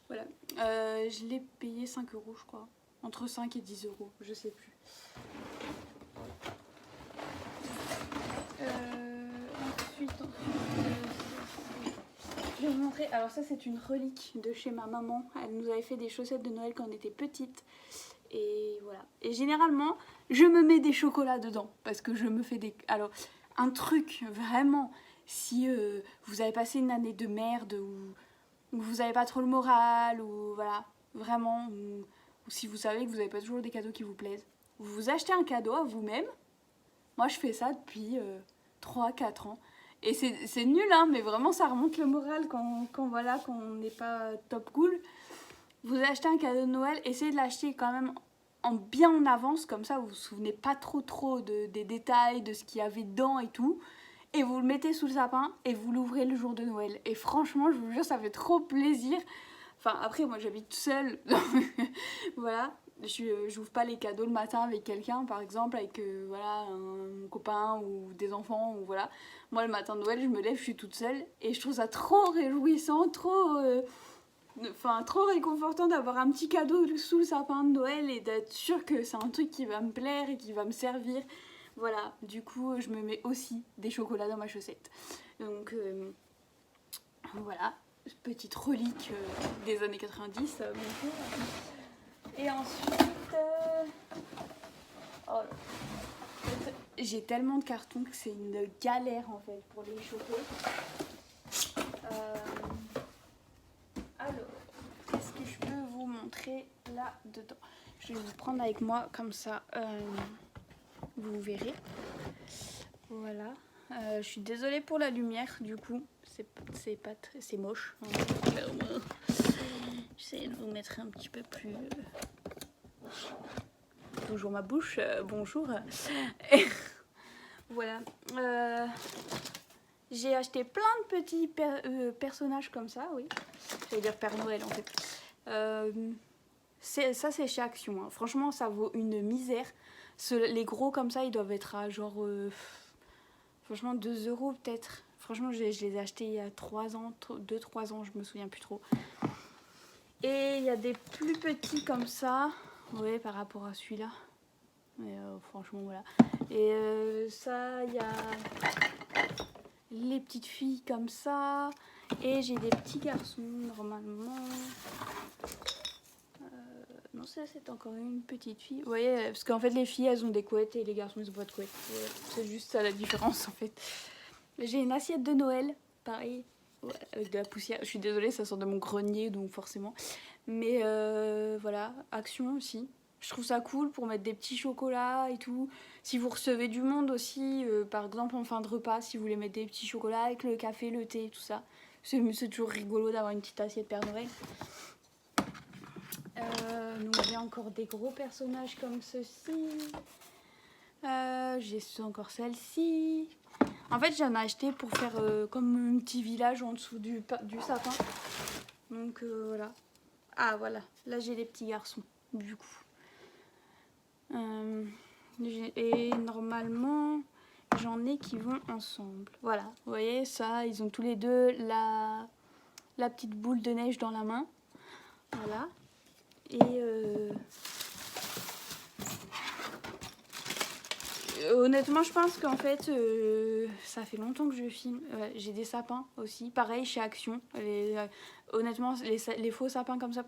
Voilà. Je l'ai payé 5 € je crois. Entre 5 et 10 €, je sais plus. Ensuite, je vais vous montrer. Alors ça, c'est une relique de chez ma maman. Elle nous avait fait des chaussettes de Noël quand on était petite. Et voilà. Et généralement, je me mets des chocolats dedans. Parce que je me fais des... Alors, un truc, vraiment, si vous avez passé une année de merde, ou vous n'avez pas trop le moral, ou voilà, vraiment, ou si vous savez que vous n'avez pas toujours des cadeaux qui vous plaisent, vous vous achetez un cadeau à vous-même. Moi, je fais ça depuis 3-4 ans. Et c'est nul, hein, mais vraiment, ça remonte le moral quand voilà, quand on n'est pas top cool. Vous achetez un cadeau de Noël, essayez de l'acheter quand même bien en avance, comme ça vous vous souvenez pas trop des détails, de ce qu'il y avait dedans et tout. Et vous le mettez sous le sapin et vous l'ouvrez le jour de Noël. Et franchement, je vous jure, ça fait trop plaisir. Enfin, après, moi j'habite seule, voilà. j'ouvre pas les cadeaux le matin avec quelqu'un, par exemple, avec voilà, un copain ou des enfants, ou voilà. Moi, le matin de Noël, je me lève, je suis toute seule, et je trouve ça trop réjouissant, trop réconfortant d'avoir un petit cadeau sous le sapin de Noël et d'être sûre que c'est un truc qui va me plaire et qui va me servir. Voilà, du coup, je me mets aussi des chocolats dans ma chaussette. Donc, voilà, petite relique des années 90, bonjour. Et ensuite, oh là. J'ai tellement de cartons que c'est une galère en fait pour les choper. Alors, qu'est-ce que je peux vous montrer là-dedans? Je vais vous prendre avec moi comme ça, vous verrez. Voilà. Je suis désolée pour la lumière, du coup, c'est moche. J'essaie de vous mettre un petit peu plus. Toujours ma bouche, bonjour. Voilà. J'ai acheté plein de petits personnages comme ça, oui. J'allais dire Père Noël en fait. Ça c'est chez Action, hein. Franchement ça vaut une misère. Les gros comme ça ils doivent être à genre franchement 2 € peut-être. Franchement je les ai achetés il y a 3 ans, 2-3 ans, je me souviens plus trop. Et il y a des plus petits comme ça, ouais, par rapport à celui-là. Mais franchement voilà. Et ça il y a les petites filles comme ça. Et j'ai des petits garçons normalement. Non, ça c'est encore une petite fille. Vous voyez, parce qu'en fait les filles elles ont des couettes et les garçons ils ont pas de couettes. C'est juste ça la différence en fait. J'ai une assiette de Noël, pareil, ouais, avec de la poussière. Je suis désolée, ça sort de mon grenier donc forcément. Mais voilà, Action aussi. Je trouve ça cool pour mettre des petits chocolats et tout. Si vous recevez du monde aussi, par exemple en fin de repas, si vous voulez mettre des petits chocolats avec le café, le thé, tout ça. C'est toujours rigolo d'avoir une petite assiette Père Noël. Donc j'ai encore des gros personnages comme ceci. J'ai encore celle-ci. En fait j'en ai acheté pour faire comme un petit village en dessous du sapin. Donc voilà. Ah voilà, là j'ai les petits garçons du coup. Et normalement j'en ai qui vont ensemble. Voilà, vous voyez ça, ils ont tous les deux la petite boule de neige dans la main. Voilà. Et honnêtement je pense qu'en fait ça fait longtemps que je filme. J'ai des sapins aussi, pareil chez Action. Honnêtement les faux sapins comme ça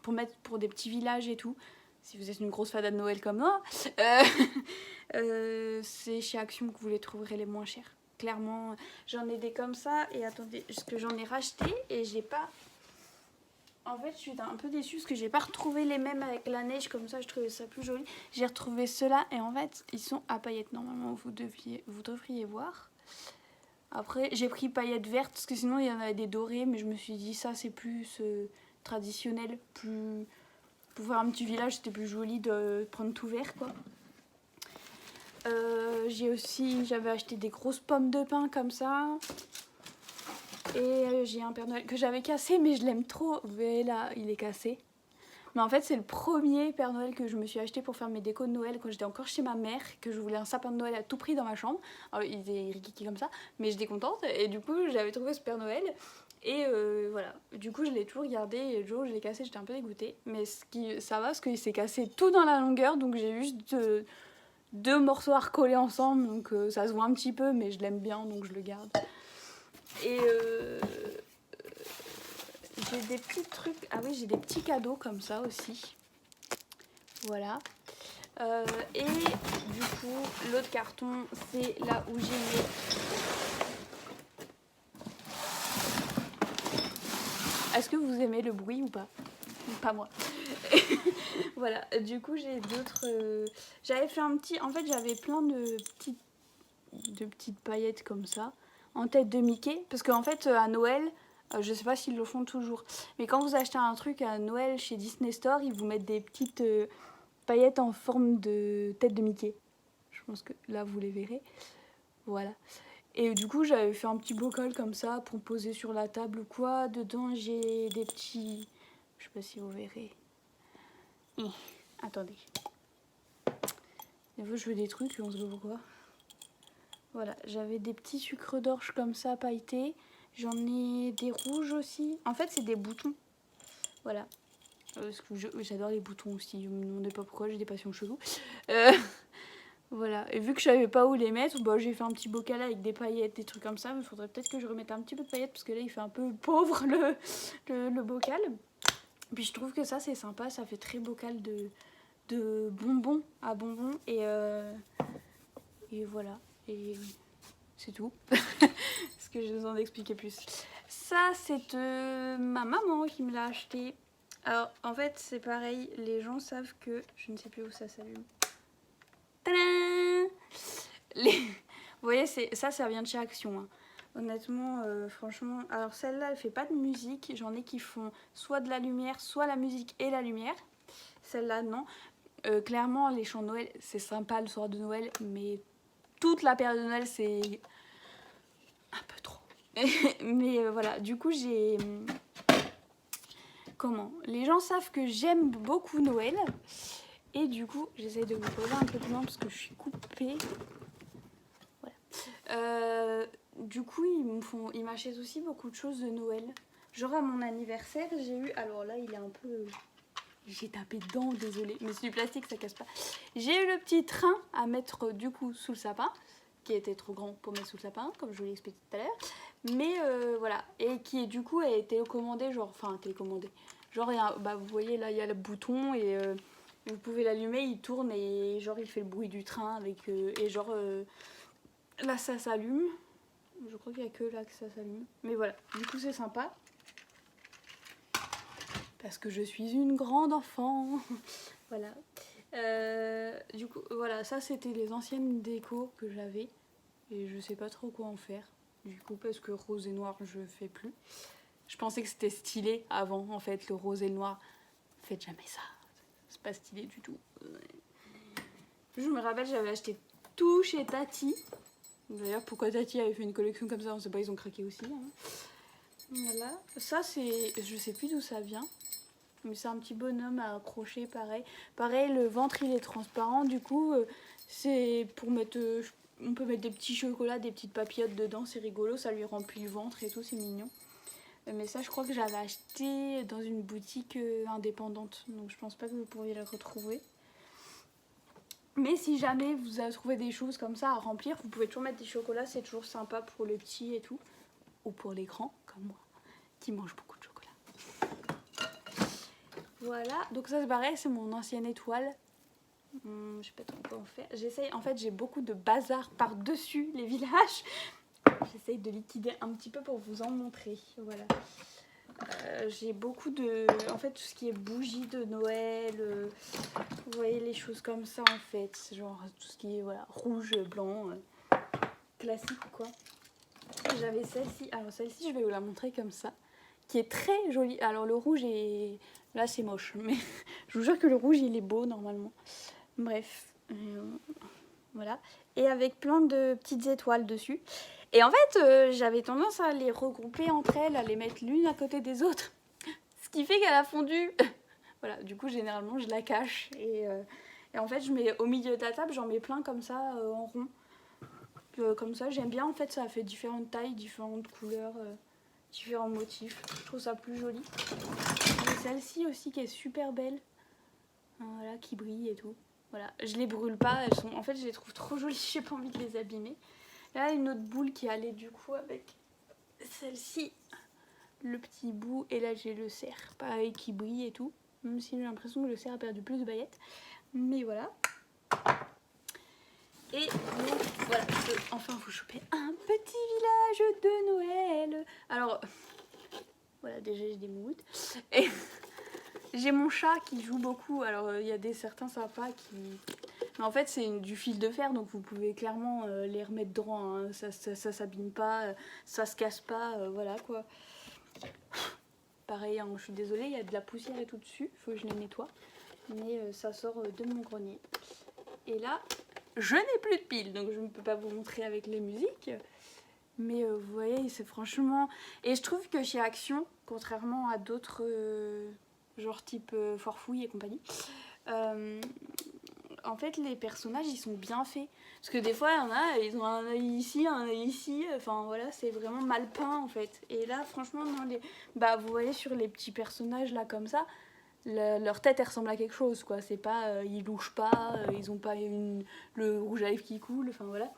pour mettre pour des petits villages et tout. Si vous êtes une grosse fada de Noël comme moi, c'est chez Action que vous les trouverez les moins chers. Clairement, j'en ai des comme ça. Et attendez, parce que j'en ai racheté et j'ai pas... En fait, je suis un peu déçue parce que j'ai pas retrouvé les mêmes avec la neige. Comme ça, je trouvais ça plus joli. J'ai retrouvé ceux-là et en fait, ils sont à paillettes. Normalement, vous devriez voir. Après, j'ai pris paillettes vertes parce que sinon, il y en avait des dorés. Mais je me suis dit, ça, c'est plus traditionnel, plus... Pour faire un petit village, c'était plus joli de prendre tout vert, quoi. J'avais acheté des grosses pommes de pin comme ça. Et j'ai un Père Noël que j'avais cassé, mais je l'aime trop. Vous voyez là, il est cassé. Mais en fait, c'est le premier Père Noël que je me suis acheté pour faire mes décos de Noël quand j'étais encore chez ma mère, que je voulais un sapin de Noël à tout prix dans ma chambre. Alors, il était rikiki comme ça, mais j'étais contente. Et du coup, j'avais trouvé ce Père Noël. Et voilà, du coup je l'ai toujours gardé et le jour où je l'ai cassé j'étais un peu dégoûtée. Mais ça va parce qu'il s'est cassé tout dans la longueur, donc j'ai juste deux morceaux à recoller ensemble, donc ça se voit un petit peu mais je l'aime bien donc je le garde. Et j'ai des petits trucs, ah oui j'ai des petits cadeaux comme ça aussi. Voilà. Et du coup l'autre carton c'est là où j'ai mis... Est-ce que vous aimez le bruit ou pas? Pas moi. Voilà, du coup j'ai d'autres... J'avais fait un petit... En fait j'avais plein de petites paillettes comme ça, en tête de Mickey. Parce qu'en fait à Noël, je sais pas s'ils le font toujours, mais quand vous achetez un truc à Noël chez Disney Store, ils vous mettent des petites paillettes en forme de tête de Mickey. Je pense que là vous les verrez. Voilà. Et du coup, j'avais fait un petit bocal comme ça pour poser sur la table ou quoi. Dedans, j'ai des petits... Je sais pas si vous verrez. Attendez. Je veux des trucs, on se voit pourquoi. Voilà, j'avais des petits sucres d'orge comme ça, pailletés. J'en ai des rouges aussi. En fait, c'est des boutons. Voilà. Parce que j'adore les boutons aussi. Je me demandais pas pourquoi, j'ai des passions cheloues. Voilà. Et vu que je savais pas où les mettre, bah, j'ai fait un petit bocal avec des paillettes, des trucs comme ça. Mais il faudrait peut-être que je remette un petit peu de paillettes parce que là, il fait un peu pauvre le bocal. Puis je trouve que ça, c'est sympa. Ça fait très bocal de bonbons à bonbons. Et voilà. Et c'est tout. Parce que je vous en expliquer plus. Ça, c'est ma maman qui me l'a acheté. Alors, en fait, c'est pareil. Les gens savent que... Je ne sais plus où ça s'allume. Tadam! Vous voyez, ça vient de chez Action. Hein. Honnêtement, franchement... Alors, celle-là, elle fait pas de musique. J'en ai qui font soit de la lumière, soit la musique et la lumière. Celle-là, non. Clairement, les chants de Noël, c'est sympa le soir de Noël, mais toute la période de Noël, c'est un peu trop. Mais voilà, du coup, j'ai... Comment? Les gens savent que j'aime beaucoup Noël. Et du coup, j'essaye de vous poser un peu plus loin parce que je suis coupée. Voilà. Du coup, ils m'achètent aussi beaucoup de choses de Noël. Genre à mon anniversaire, j'ai eu... Alors là, il est un peu... J'ai tapé dedans, désolée. Mais c'est du plastique, ça casse pas. J'ai eu le petit train à mettre du coup sous le sapin. Qui était trop grand pour mettre sous le sapin, comme je vous l'ai expliqué tout à l'heure. Mais voilà. Et qui du coup a été télécommandé, genre... Enfin, télécommandé. Genre, bah, vous voyez, là, il y a le bouton et... vous pouvez l'allumer, il tourne et genre il fait le bruit du train avec et genre là ça s'allume. Je crois qu'il n'y a que là que ça s'allume. Mais voilà, du coup c'est sympa. Parce que je suis une grande enfant. Voilà. Du coup, voilà, ça c'était les anciennes décos que j'avais. Et je sais pas trop quoi en faire. Du coup, parce que rose et noir, je fais plus. Je pensais que c'était stylé avant, en fait, le rose et le noir. Faites jamais ça. C'est pas stylé du tout. Je me rappelle, j'avais acheté tout chez Tati. D'ailleurs, pourquoi Tati avait fait une collection comme ça, on sait pas, ils ont craqué aussi. Hein. Voilà. Ça, c'est... Je sais plus d'où ça vient. Mais c'est un petit bonhomme à accrocher, pareil. Pareil, le ventre, il est transparent. Du coup, c'est pour mettre... on peut mettre des petits chocolats, des petites papillotes dedans. C'est rigolo, ça lui remplit le ventre et tout, c'est mignon. Mais ça, je crois que j'avais acheté dans une boutique indépendante. Donc, je pense pas que vous pourriez le retrouver. Mais si jamais vous avez trouvé des choses comme ça à remplir, vous pouvez toujours mettre des chocolats, c'est toujours sympa pour les petits et tout. Ou pour les grands, comme moi, qui mangent beaucoup de chocolat. Voilà, donc ça c'est pareil, c'est mon ancienne étoile. Je sais pas trop quoi en faire. J'essaye, en fait j'ai beaucoup de bazar par-dessus les villages. J'essaye de liquider un petit peu pour vous en montrer, voilà. J'ai beaucoup de... En fait, tout ce qui est bougies de Noël, vous voyez les choses comme ça en fait. Genre tout ce qui est voilà, rouge, blanc, classique quoi. J'avais celle-ci. Alors celle-ci, je vais vous la montrer comme ça. Qui est très jolie. Alors le rouge est... Là c'est moche. Mais je vous jure que le rouge il est beau normalement. Bref. Voilà. Et avec plein de petites étoiles dessus. Et en fait, j'avais tendance à les regrouper entre elles, à les mettre l'une à côté des autres. Ce qui fait qu'elle a fondu. Voilà, du coup, généralement, je la cache. Et en fait, je mets au milieu de la table, j'en mets plein comme ça, en rond. Comme ça, j'aime bien. En fait, ça fait différentes tailles, différentes couleurs, différents motifs. Je trouve ça plus joli. J'ai celle-ci aussi qui est super belle. Voilà, qui brille et tout. Voilà, je les brûle pas. Elles sont... En fait, je les trouve trop jolies. J'ai pas envie de les abîmer. Là, une autre boule qui allait du coup avec celle-ci, le petit bout. Et là, j'ai le cerf, pareil, qui brille et tout. Même si j'ai l'impression que le cerf a perdu plus de paillettes. Mais voilà. Et donc, voilà, je peux enfin vous choper un petit village de Noël. Alors, voilà, déjà j'ai des moumoutes. Et j'ai mon chat qui joue beaucoup. Alors, il y a certains sympas qui... Mais en fait, c'est du fil de fer, donc vous pouvez clairement les remettre droit. Hein. Ça s'abîme pas, ça se casse pas, voilà quoi. Pareil, hein, je suis désolée, il y a de la poussière et tout dessus, il faut que je les nettoie. Mais ça sort de mon grenier. Et là, je n'ai plus de piles, donc je ne peux pas vous montrer avec les musiques. Mais vous voyez, c'est franchement... Et je trouve que chez Action, contrairement à d'autres, genre type Forfouille et compagnie, En fait, les personnages, ils sont bien faits. Parce que des fois, il y en a, ils ont un œil ici, un œil ici. Enfin, voilà, c'est vraiment mal peint, en fait. Et là, franchement, bah, vous voyez sur les petits personnages, là, comme ça, leur tête, elle ressemble à quelque chose, quoi. C'est pas, ils louchent pas, ils ont pas le rouge à lèvres qui coule, enfin, voilà.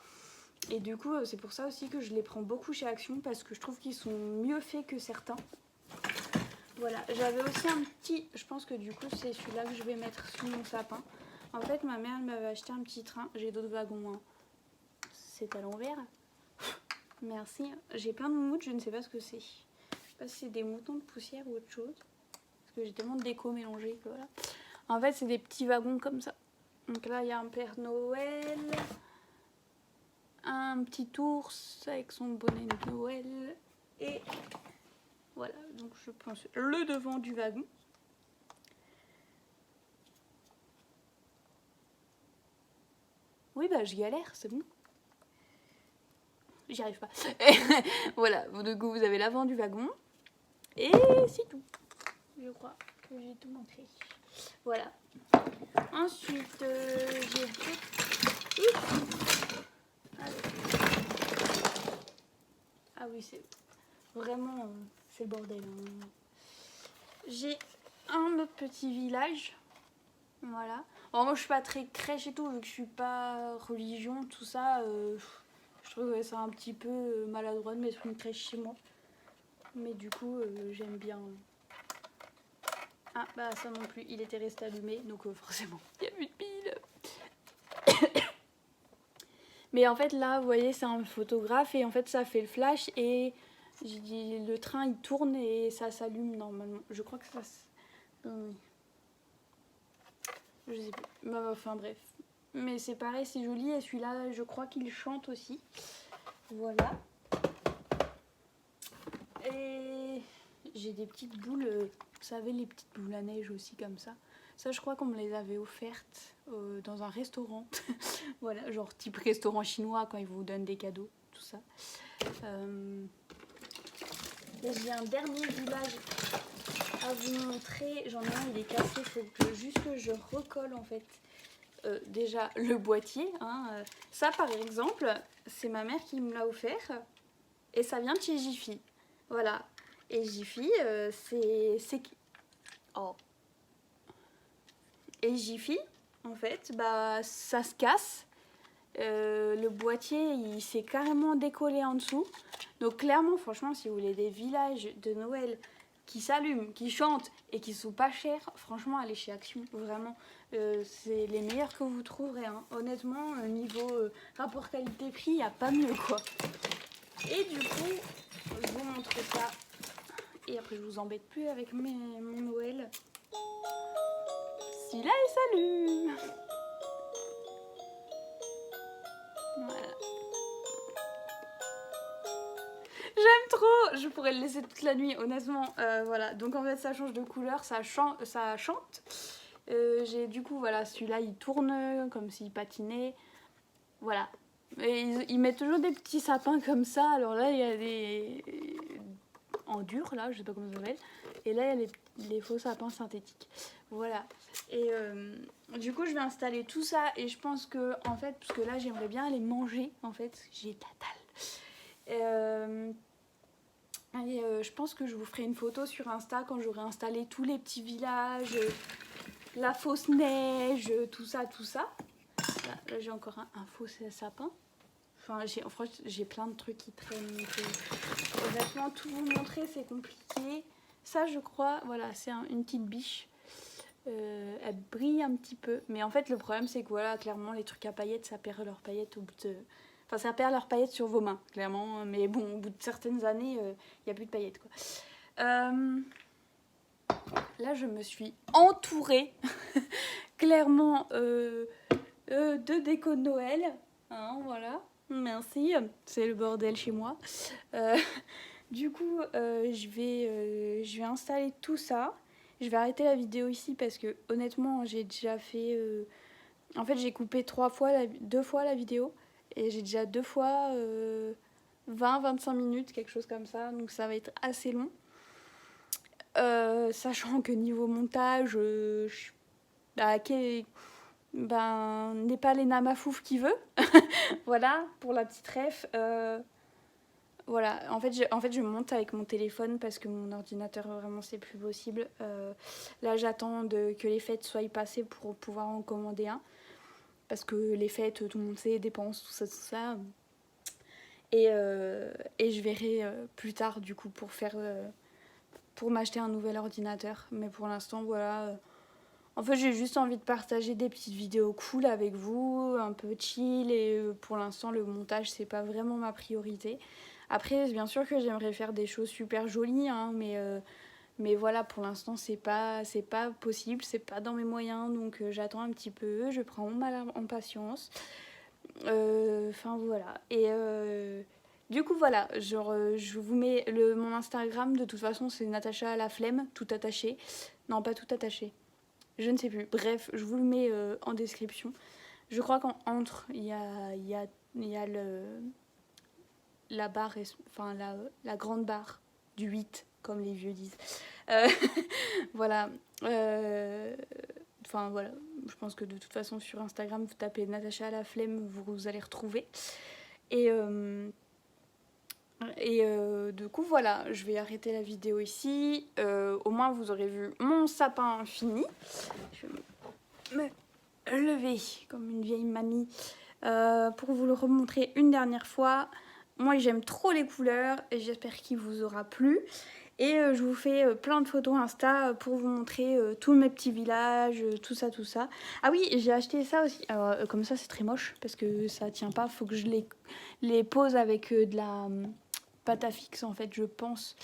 Et du coup, c'est pour ça aussi que je les prends beaucoup chez Action, parce que je trouve qu'ils sont mieux faits que certains. Voilà, j'avais aussi un petit, je pense que du coup c'est celui-là que je vais mettre sous mon sapin. En fait, ma mère m'avait acheté un petit train, j'ai d'autres wagons, hein. C'est à l'envers. Merci, j'ai plein de moumoutes, je ne sais pas ce que c'est. Je sais pas si c'est des moutons de poussière ou autre chose. Parce que j'ai tellement de déco mélangée que voilà. En fait, c'est des petits wagons comme ça. Donc là, il y a un Père Noël, un petit ours avec son bonnet de Noël et... Voilà, donc je pense le devant du wagon. Oui, bah je galère, c'est bon. J'y arrive pas. Voilà, du coup vous avez l'avant du wagon. Et c'est tout. Je crois que j'ai tout montré. Voilà. Ensuite, j'ai ah oui, c'est vraiment... c'est le bordel. Hein. J'ai un autre petit village. Voilà. Alors moi je suis pas très crèche et tout, vu que je suis pas religion, tout ça. Je trouve ça un petit peu maladroit de mettre une crèche chez moi. Mais du coup j'aime bien. Ah bah ça non plus, il était resté allumé, donc forcément il n'y a plus de pile. Mais en fait là vous voyez c'est un photographe et en fait ça fait le flash et j'ai dit le train il tourne et ça s'allume normalement. Je crois que ça... je sais plus. Enfin bref. Mais c'est pareil, c'est joli. Et celui-là, je crois qu'il chante aussi. Voilà. Et j'ai des petites boules, vous savez, les petites boules à neige aussi comme ça. Ça, je crois qu'on me les avait offertes dans un restaurant. Voilà, genre type restaurant chinois quand ils vous donnent des cadeaux, tout ça. J'ai un dernier village à vous montrer. J'en ai un, il est cassé. Il faut juste que je recolle en fait. Déjà le boîtier. Hein, ça par exemple, c'est ma mère qui me l'a offert. Et ça vient de chez Jiffy. Voilà. Et Jiffy, c'est... Oh. Et Jiffy, en fait, bah ça se casse. Le boîtier, il s'est carrément décollé en dessous. Donc clairement, franchement, si vous voulez des villages de Noël qui s'allument, qui chantent et qui sont pas chers, franchement, allez chez Action, vraiment. C'est les meilleurs que vous trouverez. Hein. Honnêtement, niveau rapport qualité-prix, il n'y a pas mieux, quoi. Et du coup, je vous montre ça. Et après, je vous embête plus avec mon Noël. Celui-là, il s'allume. Voilà. J'aime trop. Je pourrais le laisser toute la nuit, honnêtement. Voilà. Donc en fait, ça change de couleur, ça chante. J'ai du coup, voilà, celui-là, il tourne comme s'il patinait. Voilà. Et ils mettent toujours des petits sapins comme ça. Alors là, il y a des... en dur, là, je sais pas comment ça s'appelle. Et là, il y a les faux sapins synthétiques. Voilà. Et du coup, je vais installer tout ça. Et je pense que, en fait, parce que là, j'aimerais bien aller manger, en fait. J'ai de la dalle. Je pense que je vous ferai une photo sur Insta quand j'aurai installé tous les petits villages, la fausse neige, tout ça, tout ça. Là j'ai encore un faux sapin. Enfin, j'ai plein de trucs qui traînent. Honnêtement, tout vous montrer, c'est compliqué. Ça, je crois, voilà, c'est une petite biche. Elle brille un petit peu. Mais en fait, le problème, c'est que voilà, clairement, les trucs à paillettes, ça perd leurs paillettes au bout de... Enfin, ça perd leurs paillettes sur vos mains, clairement. Mais bon, au bout de certaines années, il n'y a plus de paillettes, quoi. Là, je me suis entourée, clairement, de déco de Noël. Hein, voilà. Merci. C'est le bordel chez moi. Du coup, je vais installer tout ça. Je vais arrêter la vidéo ici parce que, honnêtement, j'ai déjà fait... En fait, j'ai coupé 2 fois la vidéo. Et j'ai déjà 2 fois 20-25 minutes, quelque chose comme ça. Donc ça va être assez long. Sachant que niveau montage, n'est pas Léna Mafouf qui veut. Voilà, pour la petite ref. Voilà, en fait, je monte avec mon téléphone parce que mon ordinateur, vraiment, c'est plus possible. Là, j'attends que les fêtes soient passées pour pouvoir en commander un. Parce que les fêtes, tout le monde sait, dépenses, tout ça. Et je verrai plus tard, du coup, pour m'acheter un nouvel ordinateur. Mais pour l'instant, voilà. En fait, j'ai juste envie de partager des petites vidéos cool avec vous, un peu chill. Et pour l'instant, le montage, c'est pas vraiment ma priorité. Après, bien sûr que j'aimerais faire des choses super jolies, hein, mais voilà, pour l'instant, c'est pas possible, c'est pas dans mes moyens, donc j'attends un petit peu, je prends mon mal en patience. Enfin, voilà. Et du coup, voilà, genre, je vous mets mon Instagram, de toute façon, c'est Natacha à la flemme, tout attaché. Non, pas tout attaché. Je ne sais plus. Bref, je vous le mets en description. Je crois qu'entre, il y a la barre, enfin la grande barre du 8, comme les vieux disent. Voilà. Enfin voilà, je pense que de toute façon sur Instagram, vous tapez Natacha à la flemme, vous allez retrouver. Et du coup voilà, je vais arrêter la vidéo ici. Au moins vous aurez vu mon sapin fini. Je vais me lever comme une vieille mamie pour vous le remontrer une dernière fois. Moi j'aime trop les couleurs et j'espère qu'il vous aura plu. Et je vous fais plein de photos Insta pour vous montrer tous mes petits villages, tout ça. Ah oui, j'ai acheté ça aussi. Alors comme ça c'est très moche parce que ça tient pas. Faut que je les pose avec de la pâte à fixe en fait, je pense.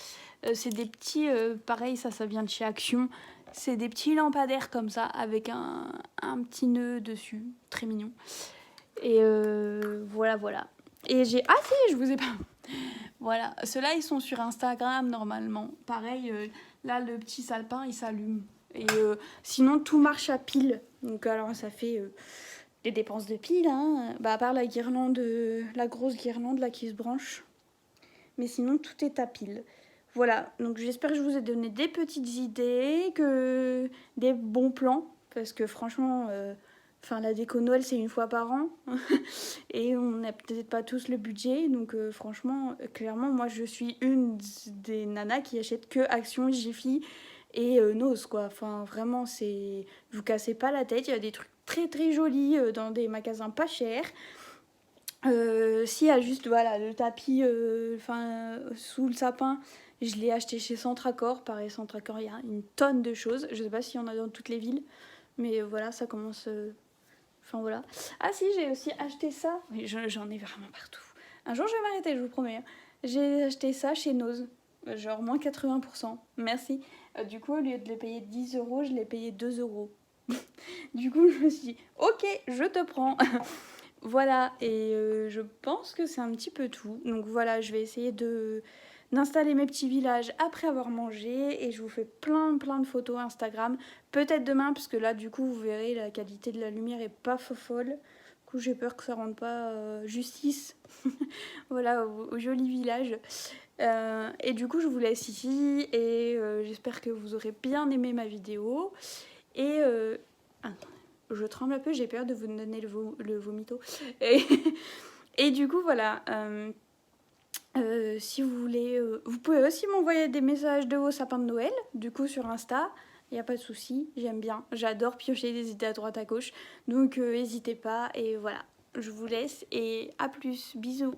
C'est des petits, pareil ça vient de chez Action. C'est des petits lampadaires comme ça avec un petit nœud dessus, très mignon. Et voilà. Et j'ai... Ah si, je vous ai pas... Voilà, ceux-là ils sont sur Instagram normalement. Pareil, là le petit salpin il s'allume. Et sinon tout marche à pile. Donc alors ça fait des dépenses de pile, hein. Bah, à part la guirlande, la grosse guirlande là qui se branche. Mais sinon tout est à pile. Voilà, donc j'espère que je vous ai donné des petites idées, des bons plans. Parce que franchement... Enfin, la déco Noël, c'est une fois par an. Et on n'a peut-être pas tous le budget. Donc, franchement, clairement, moi, je suis une des nanas qui achète que Action, Jiffy et Nose, quoi. Enfin, vraiment, c'est... Vous cassez pas la tête. Il y a des trucs très, très jolis dans des magasins pas chers. S'il y a juste, voilà, le tapis sous le sapin, je l'ai acheté chez Centracor. Pareil, Centracor, il y a une tonne de choses. Je sais pas s'il y en a dans toutes les villes. Mais voilà, ça commence... Enfin voilà. Ah si, j'ai aussi acheté ça. Oui, j'en ai vraiment partout. Un jour, je vais m'arrêter, je vous promets. J'ai acheté ça chez Nose. Genre moins 80%. Merci. Du coup, au lieu de les payer 10 euros, je les payé 2 euros. Du coup, je me suis dit, ok, je te prends. Voilà. Et je pense que c'est un petit peu tout. Donc voilà, je vais essayer d'installer mes petits villages après avoir mangé et je vous fais plein de photos Instagram, peut-être demain parce que là du coup vous verrez la qualité de la lumière est pas folle, du coup j'ai peur que ça rende pas justice voilà au joli village et du coup je vous laisse ici et j'espère que vous aurez bien aimé ma vidéo et je tremble un peu, j'ai peur de vous donner le vomito et du coup voilà si vous voulez, vous pouvez aussi m'envoyer des messages de vos sapins de Noël, du coup sur Insta, il n'y a pas de souci, j'aime bien, j'adore piocher des idées à droite à gauche, donc n'hésitez pas, et voilà, je vous laisse, et à plus, bisous.